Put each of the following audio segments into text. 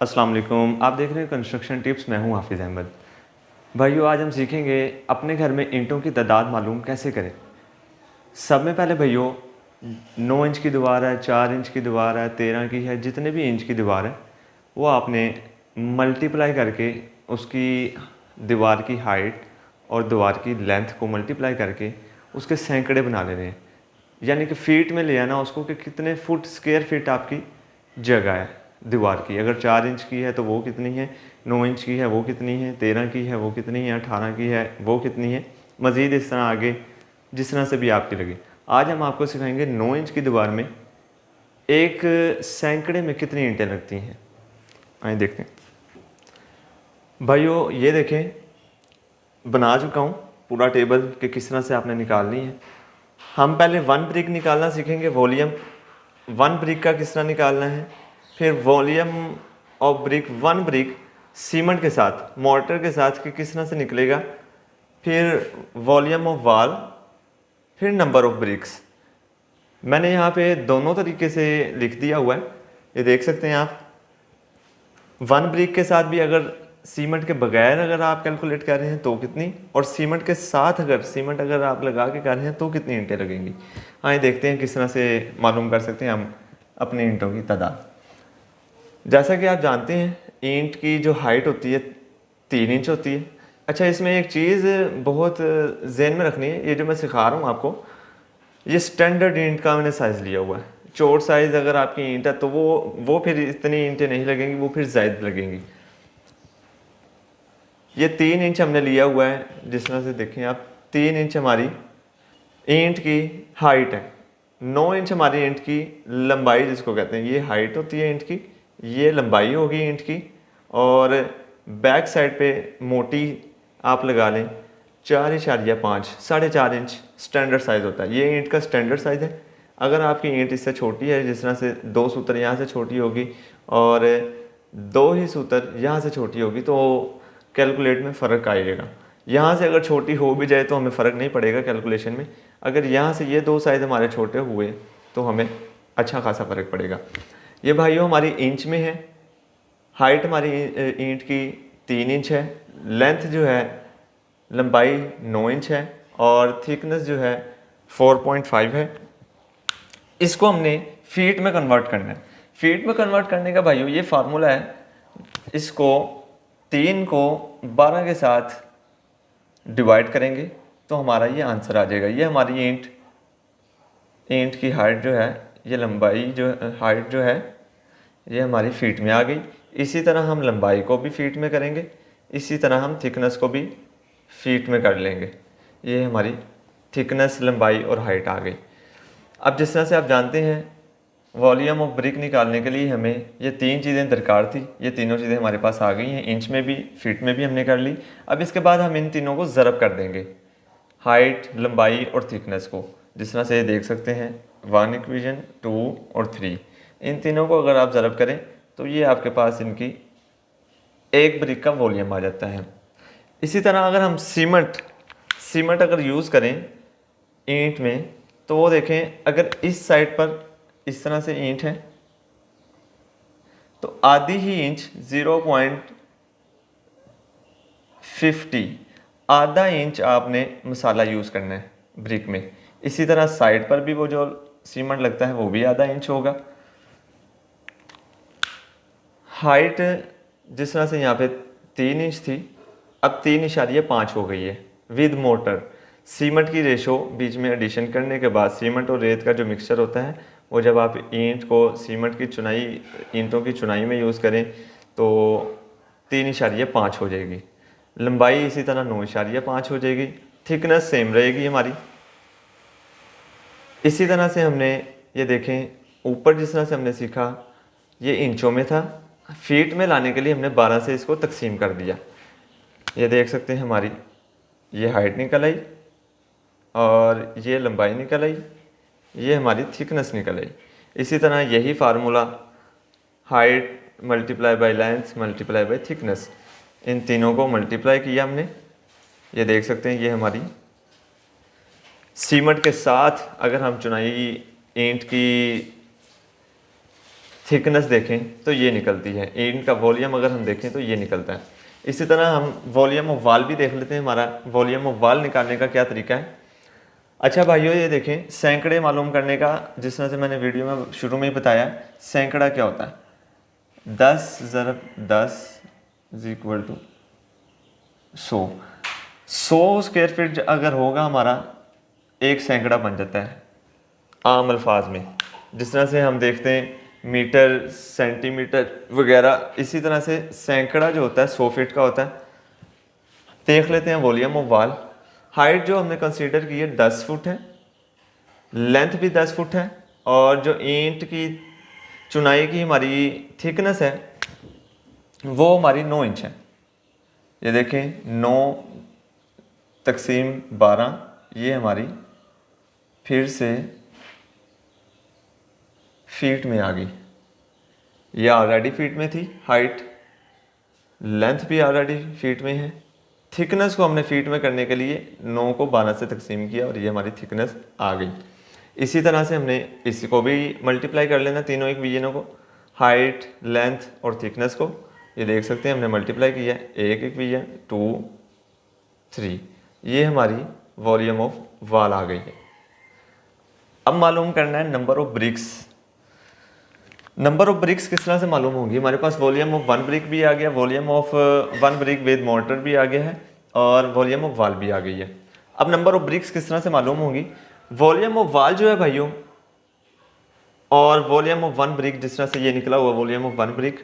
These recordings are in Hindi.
अस्सलाम वालेकुम। आप देख रहे हैं कंस्ट्रक्शन टिप्स। मैं हूं हाफिज़ अहमद। भाइयों, आज हम सीखेंगे अपने घर में ईंटों की तादाद मालूम कैसे करें। सब में पहले भाइयों, 9 इंच की दीवार है, 4 इंच की दीवार है, 13 की है, जितने भी इंच की दीवार है वो आपने मल्टीप्लाई करके उसकी दीवार की हाइट और दीवार की लेंथ को मल्टीप्लाई करके उसके सैकड़े बना लेने हैं। यानी कि फ़ीट में ले आना उसको कि कितने फुट स्क्वायर फीट आपकी जगह है दीवार की। अगर 4 इंच की है तो वो कितनी है, 9 इंच की है वो कितनी है, 13 की है वो कितनी है, 18 की है वो कितनी है। मज़ीद इस तरह आगे जिस तरह से भी आपकी लगे। आज हम आपको सिखाएंगे 9 इंच की दीवार में एक सैकड़े में कितनी ईंटें लगती हैं। आइए देखते हैं भाइयों। ये देखें, बना चुका हूँ पूरा टेबल कि किस तरह से आपने निकालनी है। हम पहले 1 ब्रिक निकालना सीखेंगे, वॉल्यूम 1 ब्रिक का किस तरह निकालना है। फिर volume of brick 1 brick cement के साथ, मोर्टर के साथ कि किस तरह से निकलेगा। फिर वॉल्यूम ऑफ वाल, फिर नंबर ऑफ ब्रिक्स। मैंने यहाँ पे दोनों तरीके से लिख दिया हुआ है, ये देख सकते हैं आप। 1 ब्रिक के साथ भी अगर सीमेंट के बगैर अगर आप कैलकुलेट कर रहे हैं तो कितनी, और सीमेंट के साथ अगर सीमेंट अगर आप लगा के कर रहे हैं तो कितनी ईंटें लगेंगी। आइए देखते हैं किस तरह से मालूम कर सकते हैं हम अपनी ईंटों की तादाद। जैसा कि आप जानते हैं ईंट की जो हाइट होती है 3 इंच होती है। अच्छा, इसमें एक चीज़ बहुत जहन में रखनी है, ये जो मैं सिखा रहा हूँ आपको, ये स्टैंडर्ड ईंट का मैंने साइज़ लिया हुआ है। चौड़ साइज़ अगर आपकी ईंट है तो वो फिर इतनी ईंटें नहीं लगेंगी, वो फिर ज़ायद लगेंगी। ये 3 इंच हमने लिया हुआ है, जिस तरह से देखें आप। 3 इंच हमारी ईंट की हाइट है, 9 इंच हमारी ईंट की लंबाई जिसको कहते हैं, ये हाइट होती है ईंट की, ये लंबाई होगी ईंट की। और बैक साइड पे मोटी आप लगा लें 4.5, 4.5 इंच स्टैंडर्ड साइज़ होता है। ये ईंट का स्टैंडर्ड साइज़ है। अगर आपकी ईंट इससे छोटी है, जिस तरह से 2 सूतर यहाँ से छोटी होगी और 2 ही सूतर यहाँ से छोटी होगी, तो कैलकुलेट में फ़र्क आएगा। यहाँ से अगर छोटी हो भी जाए तो हमें फ़र्क नहीं पड़ेगा कैलकुलेशन में। अगर यहाँ से ये 2 साइज़ हमारे छोटे हुए तो हमें अच्छा खासा फ़र्क पड़ेगा। ये भाइयों हमारी इंच में है। हाइट हमारी ईंट की 3 इंच है, लेंथ जो है लंबाई 9 इंच है, और थिकनेस जो है 4.5 है। इसको हमने फीट में कन्वर्ट करना है। फीट में कन्वर्ट करने का भाइयों ये फार्मूला है, इसको 3 को 12 के साथ डिवाइड करेंगे तो हमारा ये आंसर आ जाएगा। ये हमारी ईंट की हाइट जो है, ये लंबाई जो हाइट जो है ये हमारी फीट में आ गई। इसी तरह हम लंबाई को भी फीट में करेंगे, इसी तरह हम थिकनेस को भी फीट में कर लेंगे। ये हमारी थिकनेस, लंबाई और हाइट आ गई। अब जिस तरह से आप जानते हैं वॉल्यूम ऑफ ब्रिक निकालने के लिए हमें ये 3 चीज़ें दरकार थी। ये तीनों चीज़ें हमारे पास आ गई हैं, इंच में भी फीट में भी हमने कर ली। अब इसके बाद हम इन तीनों को ज़रब कर देंगे, हाइट, लंबाई और थिकनेस को। जिस तरह से ये देख सकते हैं 1 इक्वेशन, 2 और 3, इन तीनों को अगर आप ज़रब करें तो ये आपके पास इनकी एक ब्रिक का वॉल्यूम आ जाता है। इसी तरह अगर हम सीमेंट अगर यूज़ करें ईंट में तो वो देखें, अगर इस साइड पर इस तरह से ईंट है तो आधी ही इंच 0.50, आधा इंच आपने मसाला यूज़ करना है ब्रिक में। इसी तरह साइड पर भी वो जो सीमेंट लगता है वो भी आधा इंच होगा। हाइट जिस तरह से यहाँ पे 3 इंच थी, अब 3.5 हो गई है विद मोटर। सीमेंट की रेशो बीच में एडिशन करने के बाद, सीमेंट और रेत का जो मिक्सचर होता है वो जब आप ईंट को सीमेंट की चुनाई, ईंटों की चुनाई में यूज़ करें तो 3.5 हो जाएगी। लंबाई इसी तरह 9.5 हो जाएगी। थिकनेस सेम रहेगी हमारी। इसी तरह से हमने ये देखें ऊपर जिस तरह से हमने सीखा ये इंचों में था, फीट में लाने के लिए हमने 12 से इसको तकसीम कर दिया। ये देख सकते हैं हमारी ये हाइट निकल आई और ये लंबाई निकल आई, ये हमारी थिकनेस निकल आई। इसी तरह यही formula height multiply by length multiply by thickness, इन तीनों को मल्टीप्लाई किया हमने। ये देख सकते हैं ये हमारी सीमेंट के साथ अगर हम चुनाई ईंट की थिकनेस देखें तो ये निकलती है, ईंट का वॉल्यूम अगर हम देखें तो ये निकलता है। इसी तरह हम वॉल्यूम ऑफ वाल भी देख लेते हैं। हमारा वॉल्यूम ऑफ वाल निकालने का क्या तरीका है। अच्छा भाइयों, ये देखें सैकड़े मालूम करने का, जिस तरह से मैंने वीडियो में शुरू में ही बताया, सैकड़ा क्या होता है, 10 ज़रब 10 is equal to 100 square feet अगर होगा हमारा, एक सैकड़ा बन जाता है आम अल्फाज में। जिस तरह से हम देखते हैं मीटर, सेंटीमीटर वगैरह, इसी तरह से सैकड़ा जो होता है 100 फीट का होता है। देख लेते हैं वॉल्यूम ऑफ वाल। हाइट जो हमने कंसीडर की है 10 फुट है, लेंथ भी 10 फुट है, और जो ईंट की चुनाई की हमारी थिकनेस है वो हमारी 9 इंच है। ये देखें 9 तकसीम 12, ये हमारी फिर से फीट में आ गई। ये ऑलरेडी फीट में थी हाइट, लेंथ भी ऑलरेडी फीट में है। थिकनेस को हमने फीट में करने के लिए 9 को 12 से तकसीम किया और ये हमारी थिकनेस आ गई। इसी तरह से हमने इसको भी मल्टीप्लाई कर लेना, तीनों इक्वेशनों को, हाइट, लेंथ और थिकनेस को। ये देख सकते हैं हमने मल्टीप्लाई किया है, एक इक्वेशन 2 3, ये हमारी वॉल्यूम ऑफ वाल आ गई है। अब मालूम करना है number of BRICS. Number of BRICS किस तरह से मालूम होगी। हमारे पास वॉल्यूम ऑफ 1 ब्रिक भी आ गया, volume of 1 brick with mortar भी आ गया है, और वॉल्यूम ऑफ वाल भी आ गई है। अब नंबर ऑफ ब्रिक्स किस तरह से मालूम होगी। वॉल्यूम ऑफ वाल जो है भाइयों, और वॉल्यूम ऑफ 1 ब्रिक, जिस तरह से ये निकला हुआ volume of 1 brick,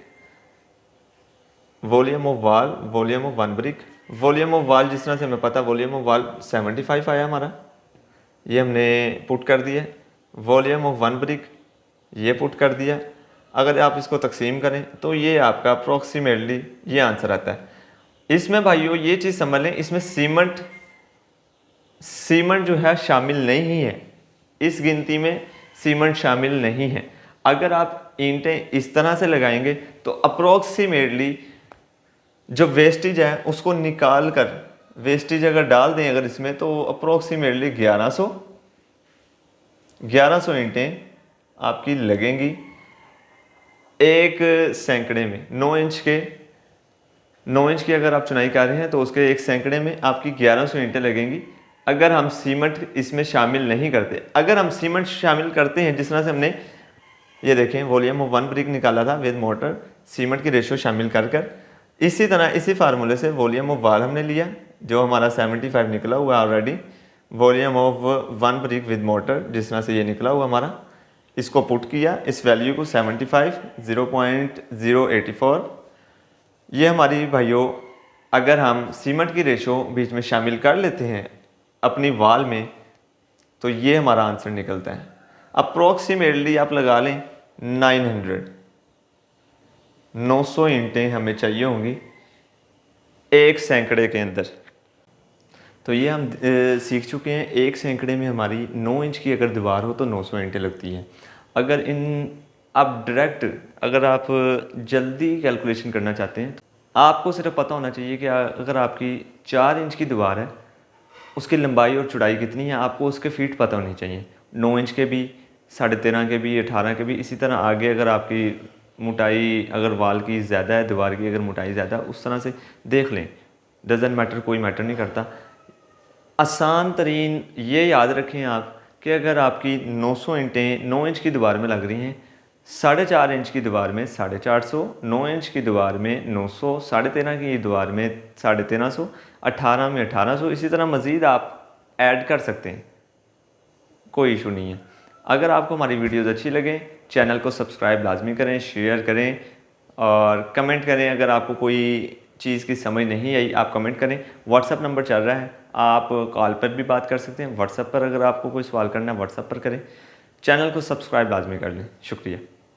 volume of wall, volume of 1 brick. Volume of wall जिस तरह से हमें पता, वॉल्यूम ऑफ वाल 75 आया हमारा, ये हमने पुट कर दिया। वॉल्यूम ऑफ 1 ब्रिक ये पुट कर दिया। अगर आप इसको तकसीम करें तो ये आपका अप्रोक्सीमेटली ये आंसर आता है। इसमें भाइयों ये चीज़ समझ लें, इसमें सीमेंट जो है शामिल नहीं है, इस गिनती में सीमेंट शामिल नहीं है। अगर आप ईंटें इस तरह से लगाएंगे तो अप्रोक्सीमेटली जो वेस्टेज है उसको निकाल कर, वेस्टेज अगर डाल दें अगर इसमें, तो अप्रोक्सीमेटली 1100 ईंटें आपकी लगेंगी एक सैकड़े में। 9 इंच की अगर आप चुनाई कर रहे हैं तो उसके एक सैकड़े में आपकी 1100 ईंटें लगेंगी, अगर हम सीमेंट इसमें शामिल नहीं करते। अगर हम सीमेंट शामिल करते हैं, जिस तरह से हमने ये देखें वॉल्यूम ऑफ 1 ब्रिक निकाला था विद मोटर, सीमेंट की रेशियो शामिल कर इसी तरह इसी फार्मूले से वॉल्यूम ऑफ वाल हमने लिया जो हमारा 75 निकला हुआ already. Volume of 1 brick with motor जिस तरह से ये निकला हुआ हमारा, इसको पुट किया, इस वैल्यू को 75 0.084, ये हमारी भाइयों अगर हम सीमेंट की रेशो बीच में शामिल कर लेते हैं अपनी वाल में तो ये हमारा आंसर निकलता है। अप्रोक्सीमेटली आप लगा लें 900 ईंटें हमें चाहिए होंगी एक सैकड़े के अंदर। तो ये हम सीख चुके हैं, एक सैकड़े में हमारी 9 इंच की अगर दीवार हो तो 900 ईंटें लगती हैं। अगर आप डायरेक्ट अगर आप जल्दी कैलकुलेशन करना चाहते हैं तो आपको सिर्फ पता होना चाहिए कि अगर आपकी 4 इंच की दीवार है उसकी लंबाई और चौड़ाई कितनी है, आपको उसके फीट पता होनी चाहिए। 9 इंच के भी, 13.5 के भी, 18 के भी। इसी तरह आगे अगर आपकी मोटाई अगर वाल की ज़्यादा है, दीवार की अगर मोटाई ज़्यादा, उस तरह से देख लें, डजेंट मैटर, कोई मैटर नहीं करता। आसान तरीन ये याद रखें आप कि अगर आपकी 900 ईंटें 9 इंच की दीवार में लग रही हैं, 4.5 इंच की दीवार में 450, 9 इंच की दीवार में 900, 13.5 की दीवार में 1350, 18 में 1800, इसी तरह मज़ीद आप ऐड कर सकते हैं, कोई इशू नहीं है। अगर आपको हमारी वीडियोज़ अच्छी लगे, चैनल को सब्सक्राइब लाजमी करें, शेयर करें और कमेंट करें। अगर आपको कोई चीज़ की समझ नहीं आई आप कमेंट करें। व्हाट्सअप नंबर चल रहा है, आप कॉल पर भी बात कर सकते हैं। व्हाट्सअप पर अगर आपको कोई सवाल करना है व्हाट्सअप पर करें। चैनल को सब्सक्राइब लाजमी कर लें। शुक्रिया।